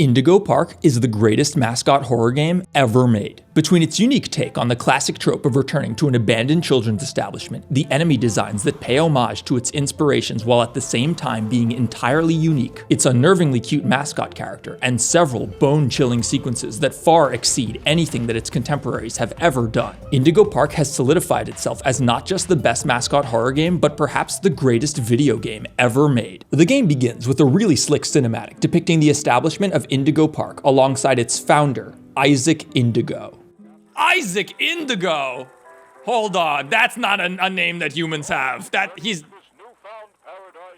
Indigo Park is the greatest mascot horror game ever made. Between its unique take on the classic trope of returning to an abandoned children's establishment, the enemy designs that pay homage to its inspirations while at the same time being entirely unique, its unnervingly cute mascot character, and several bone-chilling sequences that far exceed anything that its contemporaries have ever done, Indigo Park has solidified itself as not just the best mascot horror game, but perhaps the greatest video game ever made. The game begins with a really slick cinematic depicting the establishment of Indigo Park alongside its founder, Isaac Indigo. Isaac Indigo? Hold on, that's not a name that humans have.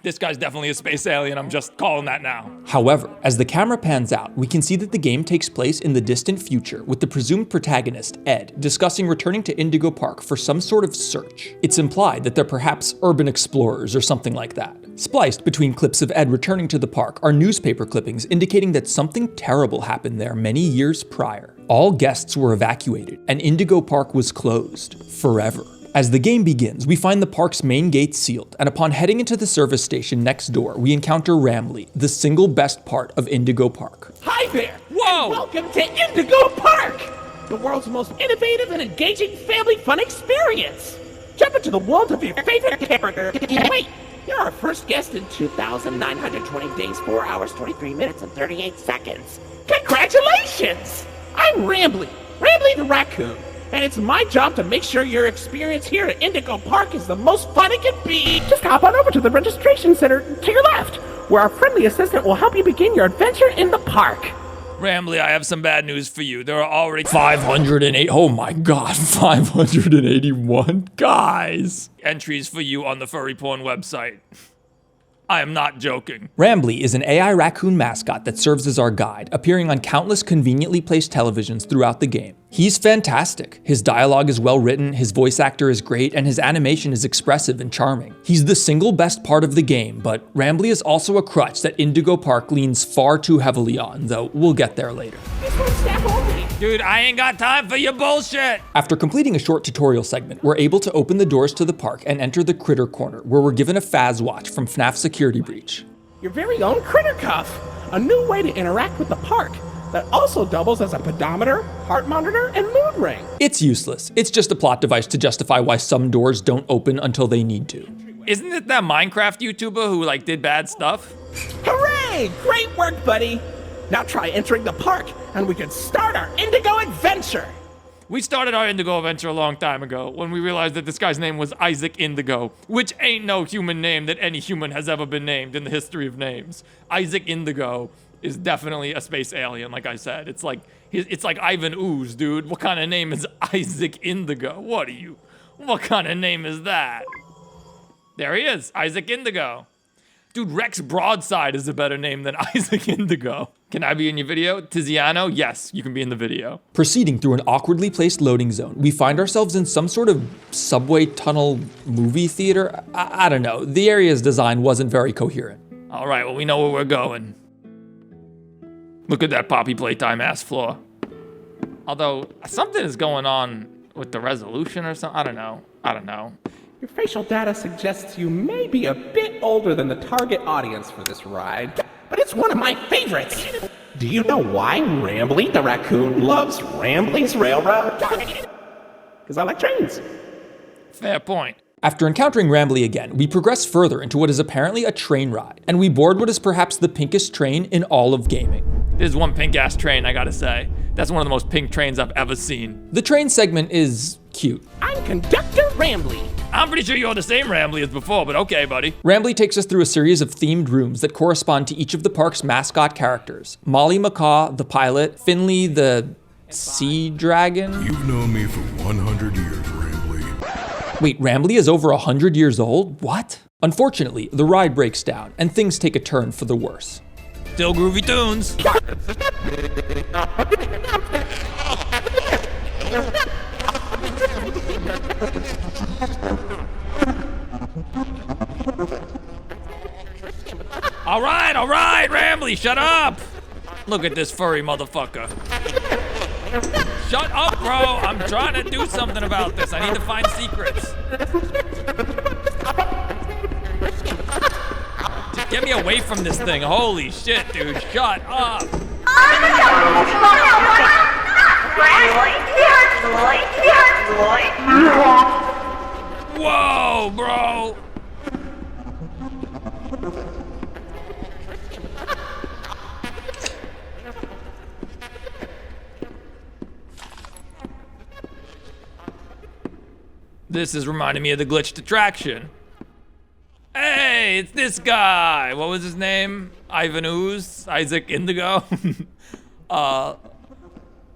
This guy's definitely a space alien, I'm just calling that now. However, as the camera pans out, we can see that the game takes place in the distant future, with the presumed protagonist, Ed, discussing returning to Indigo Park for some sort of search. It's implied that they're perhaps urban explorers or something like that. Spliced between clips of Ed returning to the park are newspaper clippings indicating that something terrible happened there many years prior. All guests were evacuated, and Indigo Park was closed forever. As the game begins, we find the park's main gates sealed, and upon heading into the service station next door, we encounter Rambley, the single best part of Indigo Park. Hi there! Whoa! And welcome to Indigo Park! The world's most innovative and engaging family fun experience! Jump into the world of your favorite character. Wait, you're our first guest in 2,920 days, 4 hours, 23 minutes, and 38 seconds. Congratulations! I'm Rambley the raccoon. And it's my job to make sure your experience here at Indigo Park is the most fun it can be. Just hop on over to the registration center to your left, where our friendly assistant will help you begin your adventure in the park. Rambley, I have some bad news for you. There are already 508, oh my god, 581 guys. entries for you on the furry porn website. I am not joking. Rambley is an AI raccoon mascot that serves as our guide, appearing on countless conveniently placed televisions throughout the game. He's fantastic. His dialogue is well written, his voice actor is great, and his animation is expressive and charming. He's the single best part of the game, but Rambley is also a crutch that Indigo Park leans far too heavily on, though we'll get there later. Dude, I ain't got time for your bullshit! After completing a short tutorial segment, we're able to open the doors to the park and enter the Critter Corner, where we're given a Faz watch from FNAF Security Breach. Your very own Critter Cuff, a new way to interact with the park that also doubles as a pedometer, heart monitor, and mood ring. It's useless. It's just a plot device to justify why some doors don't open until they need to. Isn't it that Minecraft YouTuber who did bad stuff? Hooray! Great work, buddy! Now try entering the park, and we can start our Indigo adventure! We started our Indigo adventure a long time ago when we realized that this guy's name was Isaac Indigo, which ain't no human name that any human has ever been named in the history of names. Isaac Indigo is definitely a space alien, like I said. It's like Ivan Ooze, dude. What kind of name is Isaac Indigo? What kind of name is that? There he is, Isaac Indigo. Dude, Rex Broadside is a better name than Isaac Indigo. Can I be in your video? Tiziano? Yes, you can be in the video. Proceeding through an awkwardly placed loading zone, we find ourselves in some sort of subway tunnel movie theater. I don't know. The area's design wasn't very coherent. All right, well, we know where we're going. Look at that Poppy Playtime ass floor. Although, something is going on with the resolution or something. I don't know. Your facial data suggests you may be a bit older than the target audience for this ride, but it's one of my favorites. Do you know why Rambley the raccoon loves Rambley's Railroad? Because I like trains. Fair point. After encountering Rambley again, we progress further into what is apparently a train ride, and we board what is perhaps the pinkest train in all of gaming. There's one pink-ass train, I gotta say. That's one of the most pink trains I've ever seen. The train segment is cute. I'm Conductor Rambley. I'm pretty sure you're the same Rambley as before, but okay, buddy. Rambley takes us through a series of themed rooms that correspond to each of the park's mascot characters. Molly Macaw, the pilot, Finley, the sea dragon. You've known me for 100 years, Rambley. Wait, Rambley is over 100 years old? What? Unfortunately, the ride breaks down, and things take a turn for the worse. Still groovy tunes. All right, Rambley, shut up! Look at this furry motherfucker. Shut up, bro! I'm trying to do something about this. I need to find secrets. Get me away from this thing. Holy shit, dude. Shut up. Whoa, bro! This is reminding me of the glitched attraction. Hey, it's this guy. What was his name? Ivan Ooze? Isaac Indigo?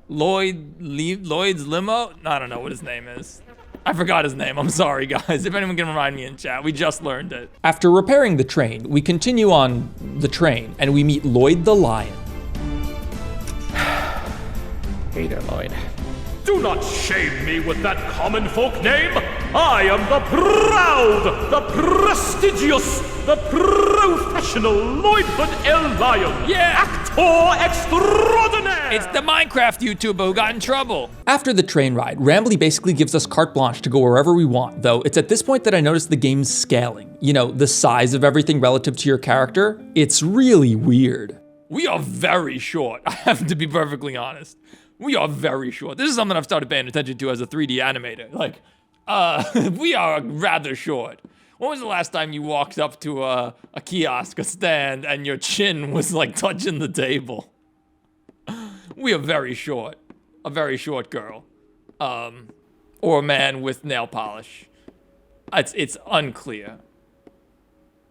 Lloyd's Limo? I don't know what his name is. I forgot his name. I'm sorry, guys. If anyone can remind me in chat, we just learned it. After repairing the train, we continue on the train and we meet Lloyd the Lion. Hey there, Lloyd. Do not shame me with that common folk name. I am the proud, the prestigious, the professional Lloydford L. Lion. Yeah. Actor extraordinaire. It's the Minecraft YouTuber who got in trouble. After the train ride, Rambley basically gives us carte blanche to go wherever we want, though it's at this point that I noticed the game's scaling. You know, the size of everything relative to your character. It's really weird. We are very short. I have to be perfectly honest. We are very short. This is something I've started paying attention to as a 3D animator. Like, we are rather short. When was the last time you walked up to a kiosk, a stand, and your chin was like touching the table? We are very short. A very short girl. Or a man with nail polish. It's unclear.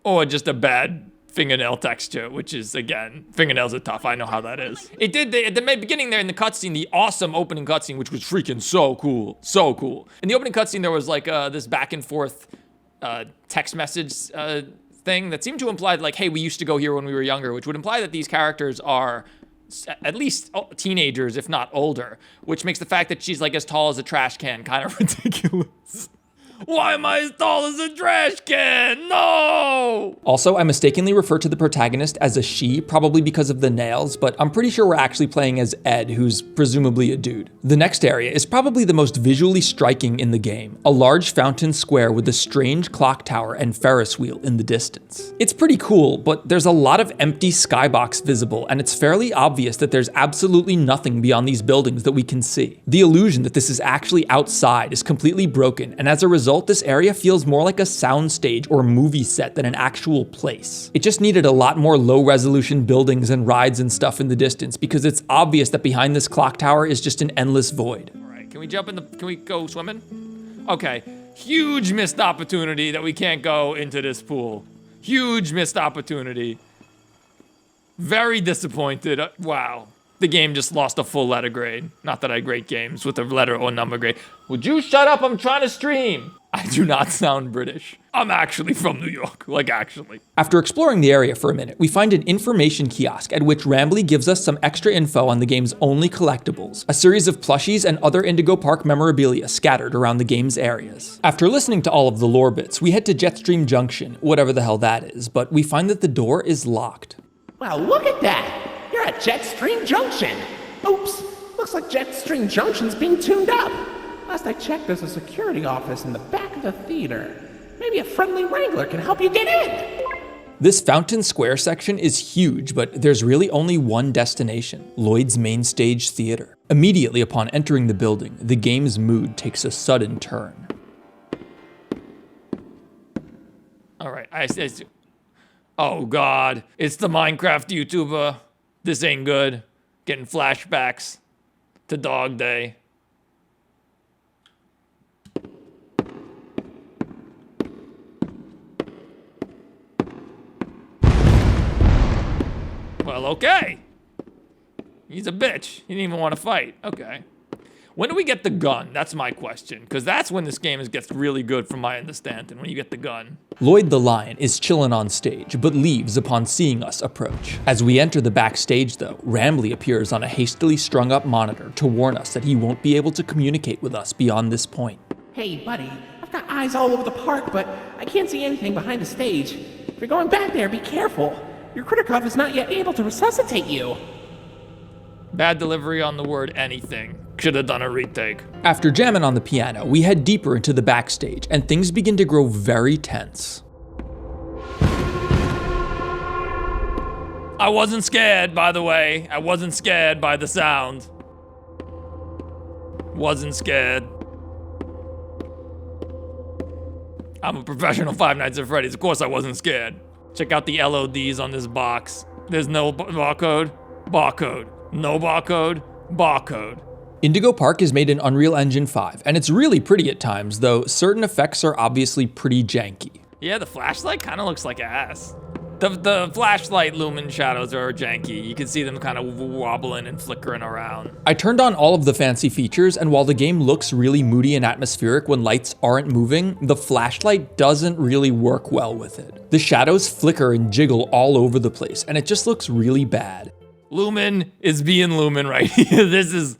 Or just a bad fingernail texture, which is, again, fingernails are tough. I know how that is. It did, at the beginning there in the cutscene, the awesome opening cutscene, which was freaking so cool. So cool. In the opening cutscene, there was like this back and forth text message thing that seemed to imply like, hey, we used to go here when we were younger, which would imply that these characters are at least teenagers, if not older, which makes the fact that she's like as tall as a trash can kind of ridiculous. Why am I as tall as a trash can? No! Also, I mistakenly refer to the protagonist as a she, probably because of the nails, but I'm pretty sure we're actually playing as Ed, who's presumably a dude. The next area is probably the most visually striking in the game, a large fountain square with a strange clock tower and Ferris wheel in the distance. It's pretty cool, but there's a lot of empty skybox visible, and it's fairly obvious that there's absolutely nothing beyond these buildings that we can see. The illusion that this is actually outside is completely broken, and as a result, this area feels more like a soundstage or movie set than an actual place. It just needed a lot more low-resolution buildings and rides and stuff in the distance, because it's obvious that behind this clock tower is just an endless void. All right, can we go swimming? Okay, huge missed opportunity that we can't go into this pool. Huge missed opportunity. Very disappointed. Wow. The game just lost a full letter grade. Not that I grade games with a letter or number grade. Would you shut up? I'm trying to stream. I do not sound British. I'm actually from New York, like actually. After exploring the area for a minute, we find an information kiosk at which Rambley gives us some extra info on the game's only collectibles, a series of plushies and other Indigo Park memorabilia scattered around the game's areas. After listening to all of the lore bits, we head to Jetstream Junction, whatever the hell that is, but we find that the door is locked. Wow, look at that! You're at Jetstream Junction! Oops, looks like Jetstream Junction's being tuned up. Last I checked, there's a security office in the back of the theater. Maybe a friendly wrangler can help you get in! This Fountain Square section is huge, but there's really only one destination, Lloyd's Main Stage Theater. Immediately upon entering the building, the game's mood takes a sudden turn. All right, oh God, it's the Minecraft YouTuber. This ain't good. Getting flashbacks to Dog Day. Well, okay. He's a bitch. He didn't even want to fight. Okay. When do we get the gun? That's my question. Because that's when this game gets really good from my understanding, when you get the gun. Lloyd the Lion is chillin' on stage, but leaves upon seeing us approach. As we enter the backstage though, Rambley appears on a hastily strung up monitor to warn us that he won't be able to communicate with us beyond this point. Hey, buddy, I've got eyes all over the park, but I can't see anything behind the stage. If you're going back there, be careful. Your Criticov is not yet able to resuscitate you. Bad delivery on the word anything. Should have done a retake. After jamming on the piano, we head deeper into the backstage, and things begin to grow very tense. I wasn't scared, by the way. I wasn't scared by the sound. Wasn't scared. I'm a professional Five Nights at Freddy's. Of course I wasn't scared. Check out the LODs on this box. There's no barcode. Barcode. No barcode. Barcode. Indigo Park is made in Unreal Engine 5, and it's really pretty at times, though certain effects are obviously pretty janky. Yeah, the flashlight kind of looks like ass. The flashlight lumen shadows are janky. You can see them kind of wobbling and flickering around. I turned on all of the fancy features, and while the game looks really moody and atmospheric when lights aren't moving, the flashlight doesn't really work well with it. The shadows flicker and jiggle all over the place, and it just looks really bad. Lumen is being Lumen right here. This is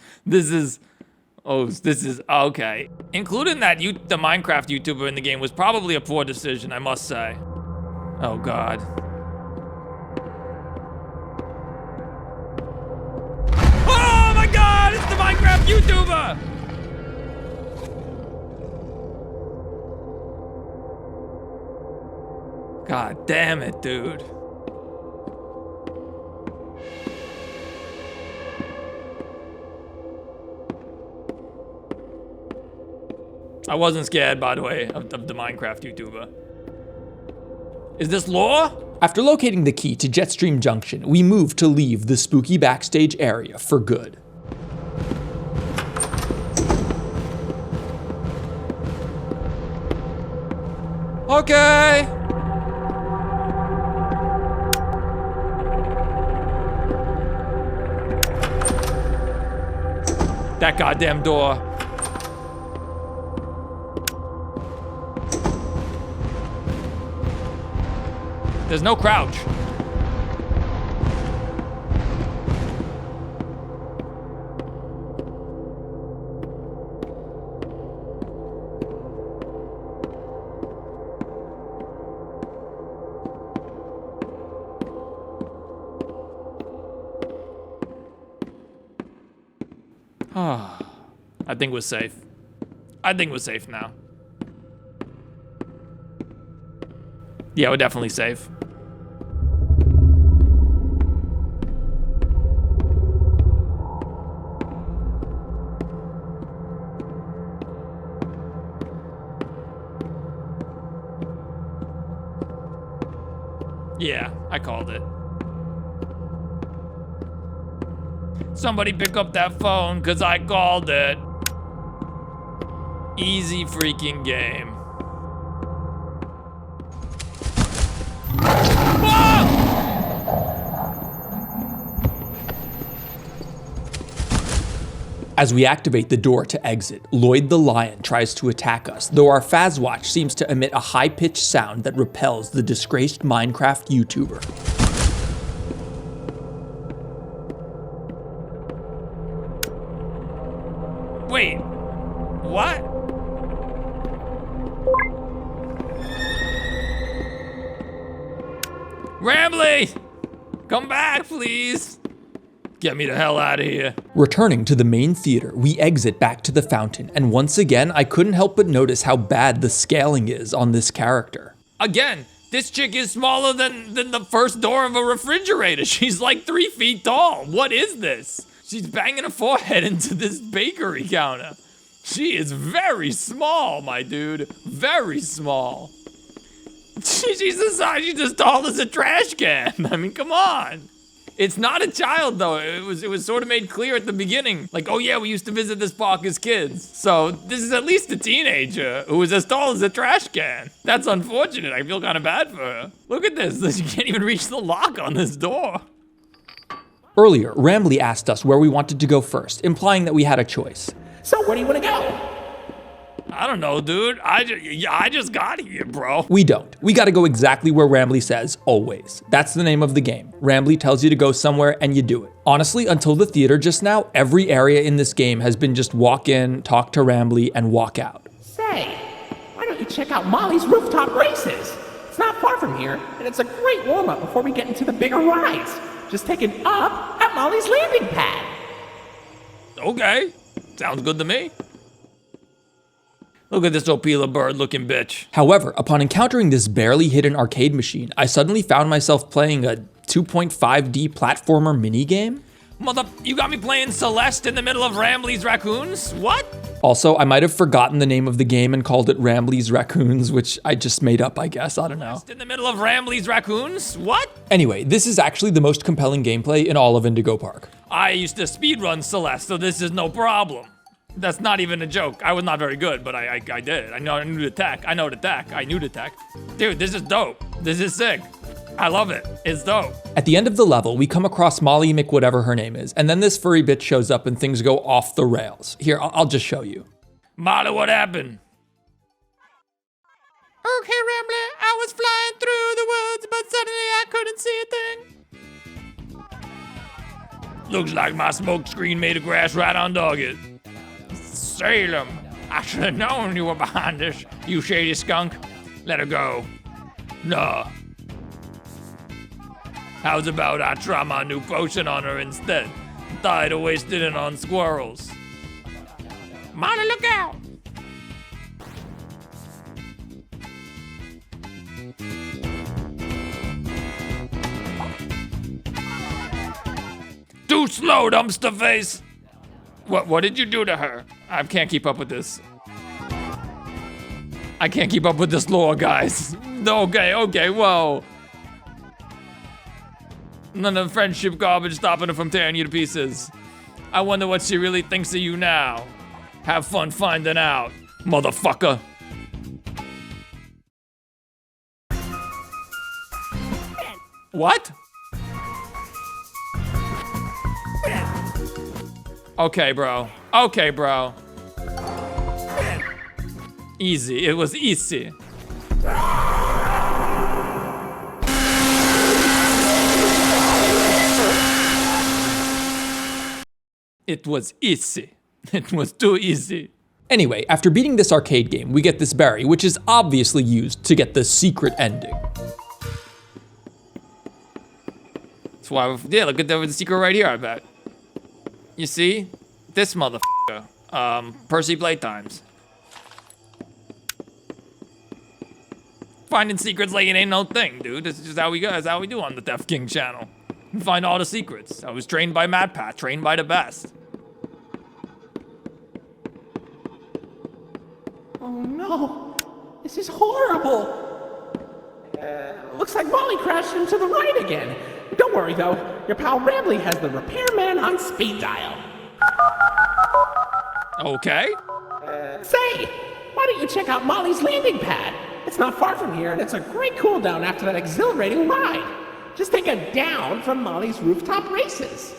okay. Including that the Minecraft YouTuber in the game was probably a poor decision, I must say. Oh God. Oh my God, it's the Minecraft YouTuber! God damn it, dude. I wasn't scared, by the way, of the Minecraft YouTuber. Is this lore? After locating the key to Jetstream Junction, we move to leave the spooky backstage area for good. Okay. That goddamn door. There's no crouch. I think we're safe. I think we're safe now. Yeah, we're definitely safe. Yeah, I called it. Somebody pick up that phone, cause I called it. Easy freaking game. As we activate the door to exit, Lloyd the Lion tries to attack us, though our Fazwatch seems to emit a high-pitched sound that repels the disgraced Minecraft YouTuber. Wait, what? Rambley! Come back, please! Get me the hell out of here. Returning to the main theater, we exit back to the fountain, and once again, I couldn't help but notice how bad the scaling is on this character. Again, this chick is smaller than the first door of a refrigerator. She's like 3 feet tall. What is this? She's banging her forehead into this bakery counter. She is very small, my dude. Very small. She's the size, she's as tall as a trash can. I mean, come on. It's not a child though. It was sort of made clear at the beginning. Like, oh yeah, we used to visit this park as kids. So this is at least a teenager who is as tall as a trash can. That's unfortunate. I feel kind of bad for her. Look at this. She can't even reach the lock on this door. Earlier, Rambley asked us where we wanted to go first, implying that we had a choice. So where do you want to go? I don't know, dude. I just got here, bro. We don't. We gotta go exactly where Rambley says, always. That's the name of the game. Rambley tells you to go somewhere and you do it. Honestly, until the theater just now, every area in this game has been just walk in, talk to Rambley, and walk out. Say, why don't you check out Molly's rooftop races? It's not far from here, and it's a great warm-up before we get into the bigger rides. Just take an up at Molly's landing pad. Okay, sounds good to me. Look at this Opila bird looking bitch. However, upon encountering this barely hidden arcade machine, I suddenly found myself playing a 2.5D platformer minigame. You got me playing Celeste in the middle of Rambley's Raccoons? What? Also, I might have forgotten the name of the game and called it Rambley's Raccoons, which I just made up, I guess. I don't know. In the middle of Rambley's Raccoons? What? Anyway, this is actually the most compelling gameplay in all of Indigo Park. I used to speedrun Celeste, so this is no problem. That's not even a joke. I was not very good, but I did. I knew the tech. I know the tech. I knew the tech. Dude, this is dope. This is sick. I love it. It's dope. At the end of the level, we come across Molly whatever her name is, and then this furry bitch shows up and things go off the rails. Here, I'll just show you. Molly, what happened? Okay, Rambley, I was flying through the woods, but suddenly I couldn't see a thing. Looks like my smoke screen made of grass right on target. Salem, I should have known you were behind this, you shady skunk. Let her go. Nah. How's about I try my new potion on her instead? Thought I'd have wasted it on squirrels. Molly, look out! Too slow, dumpster face! What did you do to her? I can't keep up with this. I can't keep up with this lore, guys. Okay, whoa. None of the friendship garbage stopping her from tearing you to pieces. I wonder what she really thinks of you now. Have fun finding out, motherfucker. What? Okay, bro. Easy. It was easy. It was easy. It was too easy. Anyway, after beating this arcade game, we get this berry, which is obviously used to get the secret ending. That's why, yeah, look at the secret right here, I bet. You see? This motherfucker. Percy Playtimes. Finding secrets like it ain't no thing, dude. This is just how we go. That's how we do on the Deaf King channel. We find all the secrets. I was trained by Mad Pat, trained by the best. Oh no, this is horrible. Looks like Molly crashed into the right again. Don't worry though, your pal Rambley has the repairman on speed dial. Okay. Say, why don't you check out Molly's landing pad? It's not far from here and it's a great cool down after that exhilarating ride. Just take a down from Molly's rooftop races.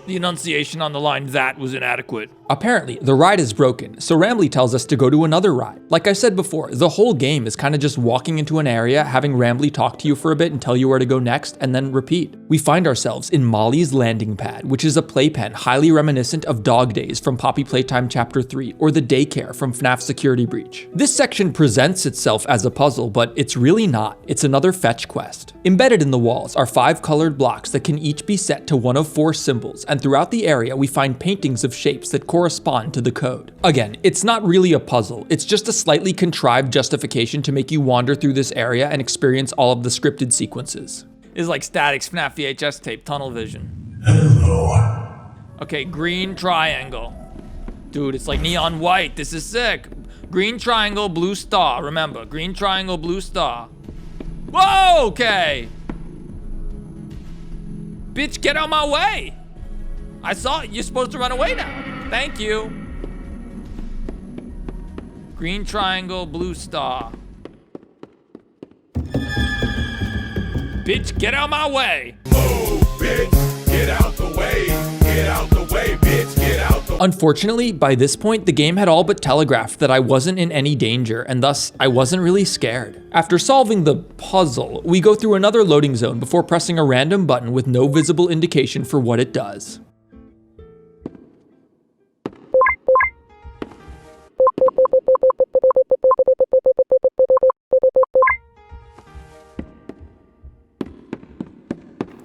The enunciation on the line "that" was inadequate. Apparently, the ride is broken, so Rambley tells us to go to another ride. Like I said before, the whole game is kind of just walking into an area, having Rambley talk to you for a bit and tell you where to go next, and then repeat. We find ourselves in Molly's landing pad, which is a playpen highly reminiscent of Dog Days from Poppy Playtime Chapter 3, or the daycare from FNAF Security Breach. This section presents itself as a puzzle, but it's really not. It's another fetch quest. Embedded in the walls are 5 colored blocks that can each be set to one of 4 symbols, and throughout the area we find paintings of shapes that correspond to the code. Again, it's not really a puzzle, it's just a slightly contrived justification to make you wander through this area and experience all of the scripted sequences. It's like Static's FNAF VHS tape, tunnel vision. Hello. Okay, green triangle. Dude, it's like neon white, this is sick. Green triangle, blue star, remember, green triangle, blue star. Whoa, okay. Bitch, get out my way. I saw it, you're supposed to run away now. Thank you. Green triangle, blue star. Bitch, get out my way. Move, bitch. Get out the way. Get out the way, bitch. Get out the way. Unfortunately, by this point, the game had all but telegraphed that I wasn't in any danger, and thus, I wasn't really scared. After solving the puzzle, we go through another loading zone before pressing a random button with no visible indication for what it does.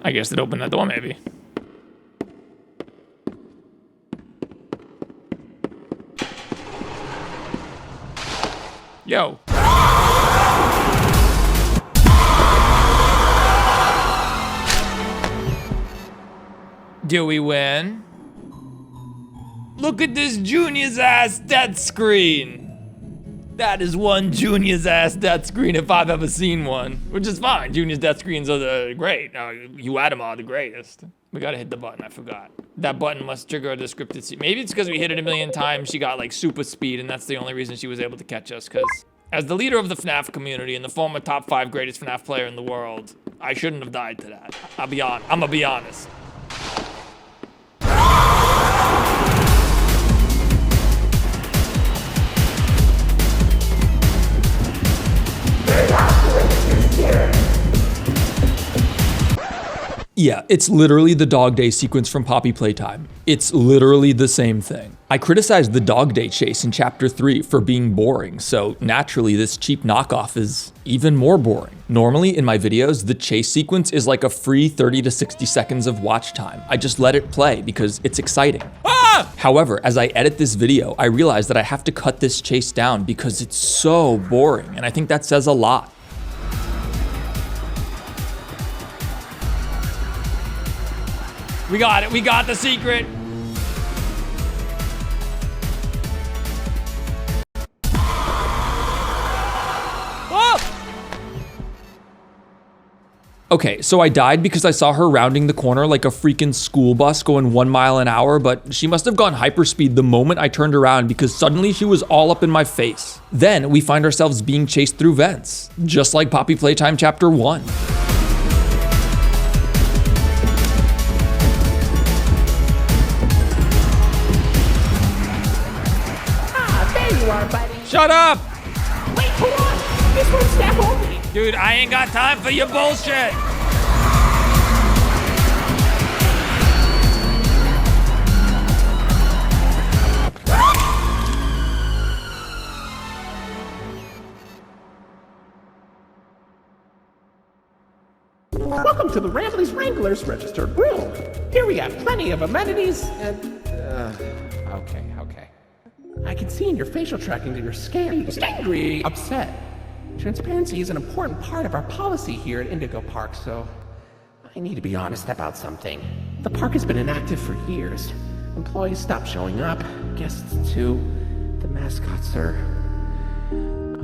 I guess it opened that door, maybe. Yo. Do we win? Look at this Junior's ass death screen. That is one Junior's ass death screen if I've ever seen one. Which is fine, Junior's death screens are great. You Adam are the greatest. We gotta hit the button, I forgot. That button must trigger a descriptive scene. Maybe it's because we hit it a million times, she got like super speed, and that's the only reason she was able to catch us, because as the leader of the FNAF community and the former top 5 greatest FNAF player in the world, I shouldn't have died to that. I'm gonna be honest. Yeah, it's literally the Dog Day sequence from Poppy Playtime. It's literally the same thing. I criticized the Dog Day chase in Chapter 3 for being boring, so naturally this cheap knockoff is even more boring. Normally in my videos, the chase sequence is like a free 30 to 60 seconds of watch time. I just let it play because it's exciting. Ah! However, as I edit this video, I realize that I have to cut this chase down because it's so boring, and I think that says a lot. We got it, we got the secret. Okay, so I died because I saw her rounding the corner like a freaking school bus going 1 mile an hour, but she must have gone hyperspeed the moment I turned around because suddenly she was all up in my face. Then we find ourselves being chased through vents, just like Poppy Playtime Chapter 1. Shut up! Wait, hold on! This one's staff only! Dude, I ain't got time for your bullshit! Welcome to the Rambley's Wranglers registered room. Here we have plenty of amenities and... Okay. I can see in your facial tracking that you're scared, angry, upset. Transparency is an important part of our policy here at Indigo Park, so I need to be honest about something. The park has been inactive for years. Employees stopped showing up, guests too. The mascots are...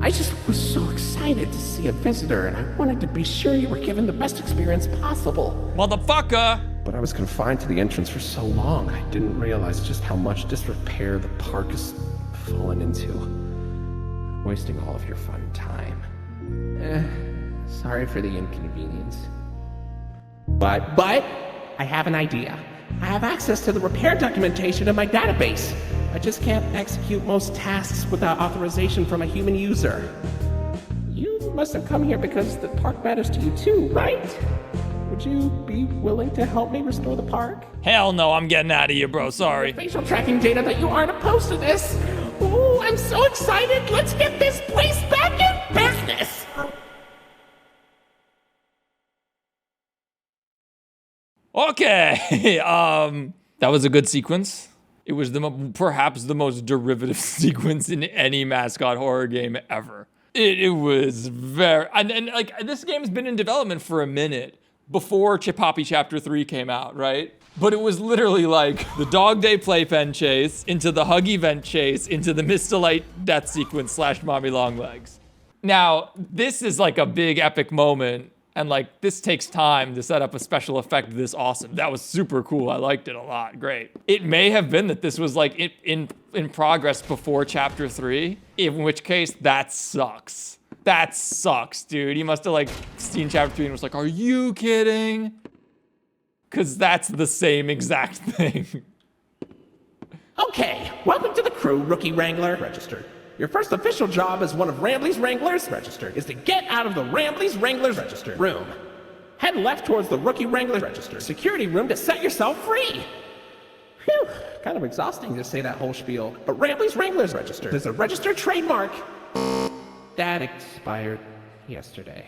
I just was so excited to see a visitor, and I wanted to be sure you were given the best experience possible. Motherfucker! But I was confined to the entrance for so long, I didn't realize just how much disrepair the park has fallen into. Wasting all of your fun time. Sorry for the inconvenience. But, I have an idea. I have access to the repair documentation in my database. I just can't execute most tasks without authorization from a human user. You must have come here because the park matters to you too, right? Would you be willing to help me restore the park? Hell no, I'm getting out of here, bro, sorry. Facial tracking data that you aren't opposed to this. Ooh, I'm so excited. Let's get this place back in business. Okay, that was a good sequence. It was perhaps the most derivative sequence in any mascot horror game ever. It was very, and like this game's been in development for a minute before Poppy Chapter 3 came out, right? But it was literally like the Dog Day playpen chase into the Huggy vent chase into the Miss Delight death sequence / Mommy Longlegs. Now, this is like a big epic moment, and like this takes time to set up a special effect this awesome. That was super cool. I liked it a lot. Great. It may have been that this was like in progress before Chapter 3, in which case that sucks. That sucks, dude. He must have like seen Chapter 3 and was like, are you kidding? Because that's the same exact thing. Okay, welcome to the crew, Rookie Wrangler. Registered. Your first official job as one of Rambley's Wranglers, registered, is to get out of the Rambley's Wranglers, registered, room. Head left towards the Rookie Wrangler, registered, security room to set yourself free. Phew, kind of exhausting to say that whole spiel, but Rambley's Wranglers, registered, is a registered trademark. That expired yesterday.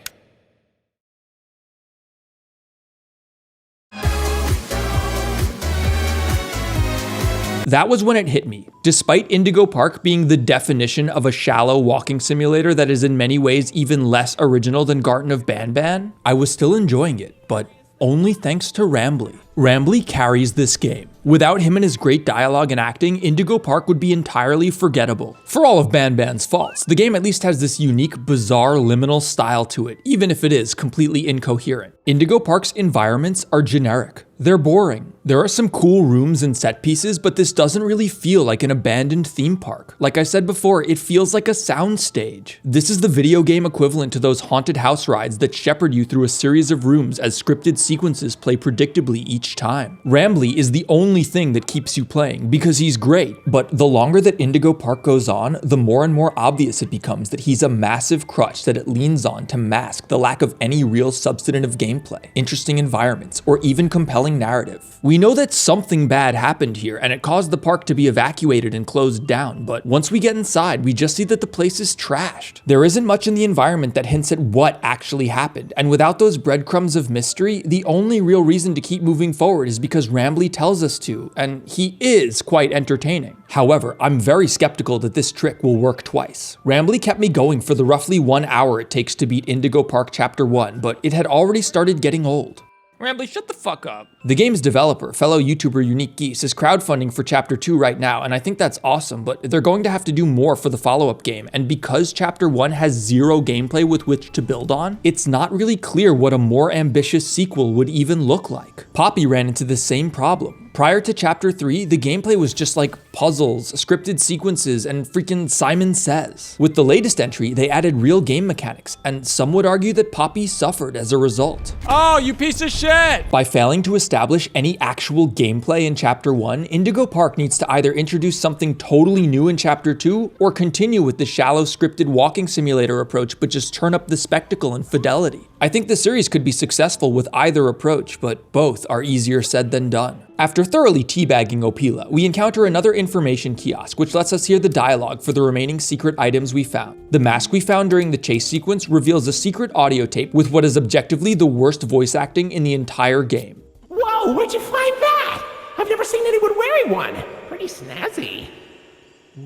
That was when it hit me. Despite Indigo Park being the definition of a shallow walking simulator that is in many ways even less original than Garten of Banban, I was still enjoying it, but only thanks to Rambley. Rambley carries this game. Without him and his great dialogue and acting, Indigo Park would be entirely forgettable. For all of Banban's faults, the game at least has this unique, bizarre, liminal style to it, even if it is completely incoherent. Indigo Park's environments are generic. They're boring. There are some cool rooms and set pieces, but this doesn't really feel like an abandoned theme park. Like I said before, it feels like a soundstage. This is the video game equivalent to those haunted house rides that shepherd you through a series of rooms as scripted sequences play predictably each time. Rambley is the only thing that keeps you playing, because he's great, but the longer that Indigo Park goes on, the more and more obvious it becomes that he's a massive crutch that it leans on to mask the lack of any real substantive gameplay, interesting environments, or even compelling narrative. We know that something bad happened here and it caused the park to be evacuated and closed down, but once we get inside, we just see that the place is trashed. There isn't much in the environment that hints at what actually happened, and without those breadcrumbs of mystery, the only real reason to keep moving forward is because Rambley tells us to, and he is quite entertaining. However, I'm very skeptical that this trick will work twice. Rambley kept me going for the roughly 1 hour it takes to beat Indigo Park Chapter 1, but it had already started getting old. Rambley, shut the fuck up. The game's developer, fellow YouTuber Unique Geese, is crowdfunding for Chapter 2 right now, and I think that's awesome, but they're going to have to do more for the follow-up game, and because Chapter 1 has zero gameplay with which to build on, it's not really clear what a more ambitious sequel would even look like. Poppy ran into the same problem. Prior to Chapter 3, the gameplay was just like puzzles, scripted sequences, and freaking Simon Says. With the latest entry, they added real game mechanics, and some would argue that Poppy suffered as a result. Oh, you piece of shit! By failing to establish any actual gameplay in Chapter 1, Indigo Park needs to either introduce something totally new in Chapter 2, or continue with the shallow scripted walking simulator approach but just turn up the spectacle and fidelity. I think the series could be successful with either approach, but both are easier said than done. After thoroughly teabagging Opila, we encounter another information kiosk, which lets us hear the dialogue for the remaining secret items we found. The mask we found during the chase sequence reveals a secret audio tape with what is objectively the worst voice acting in the entire game. Whoa, where'd you find that? I've never seen anyone wearing one. Pretty snazzy.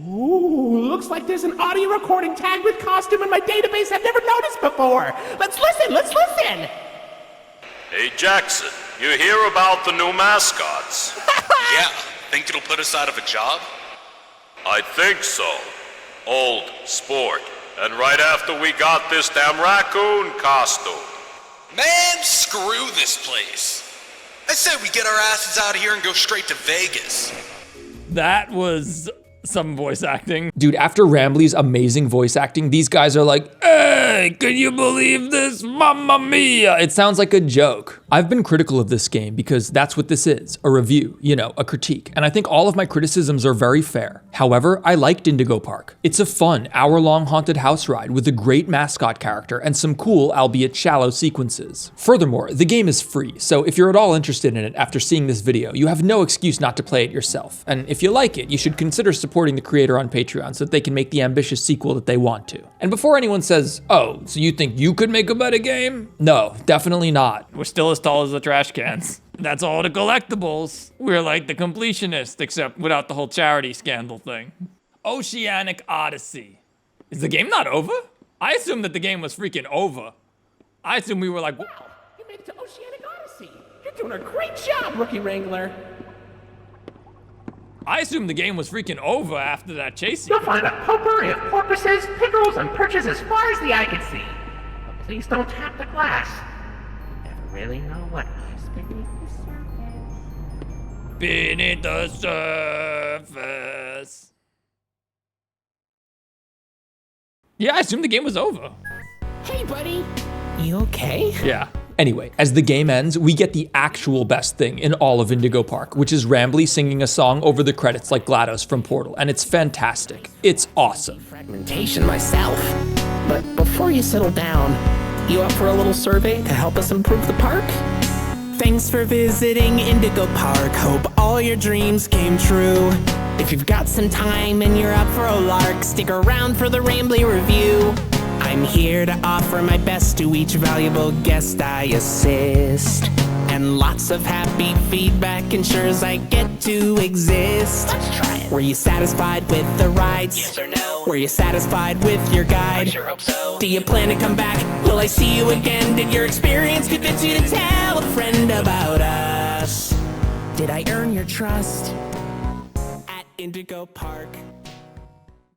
Ooh, looks like there's an audio recording tagged with costume in my database I've never noticed before. Let's listen. Hey, Jackson, you hear about the new mascots? Yeah, think it'll put us out of a job? I think so. Old sport. And right after we got this damn raccoon costume. Man, screw this place. I said we get our asses out of here and go straight to Vegas. That was some voice acting. Dude, after Rambley's amazing voice acting, these guys are like, "Hey, can you believe this? Mamma mia!" It sounds like a joke. I've been critical of this game because that's what this is, a review, a critique, and I think all of my criticisms are very fair. However, I liked Indigo Park. It's a fun, hour-long haunted house ride with a great mascot character and some cool, albeit shallow sequences. Furthermore, the game is free, so if you're at all interested in it after seeing this video, you have no excuse not to play it yourself. And if you like it, you should consider supporting the creator on Patreon so that they can make the ambitious sequel that they want to. And before anyone says, "Oh, so you think you could make a better game?" No, definitely not. We're still as tall as the trash cans. That's all the collectibles. We're like the completionists, except without the whole charity scandal thing. Oceanic Odyssey. Is the game not over? I assumed that the game was freaking over. I assumed we were like, Wow, you made it to Oceanic Odyssey. You're doing a great job, Rookie Wrangler. I assumed the game was freaking over after that chase You'll sequence. find a potpourri of porpoises, pickerels, and perches as far as the eye can see. But please don't tap the glass. You never really know what lies beneath the surface. Beneath the surface. Yeah, I assumed the game was over. Hey, buddy. You okay? Yeah. Anyway, as the game ends, we get the actual best thing in all of Indigo Park, which is Rambley singing a song over the credits like GLaDOS from Portal, and it's fantastic. It's awesome. Fragmentation myself. But before you settle down, you up for a little survey to help us improve the park? Thanks for visiting Indigo Park. Hope all your dreams came true. If you've got some time and you're up for a lark, stick around for the Rambley review. I'm here to offer my best to each valuable guest I assist. And lots of happy feedback ensures I get to exist. Let's try it. Were you satisfied with the rides? Yes or no? Were you satisfied with your guide? I sure hope so. Do you plan to come back? Will I see you again? Did your experience convince you to tell a friend about us? Did I earn your trust? At Indigo Park.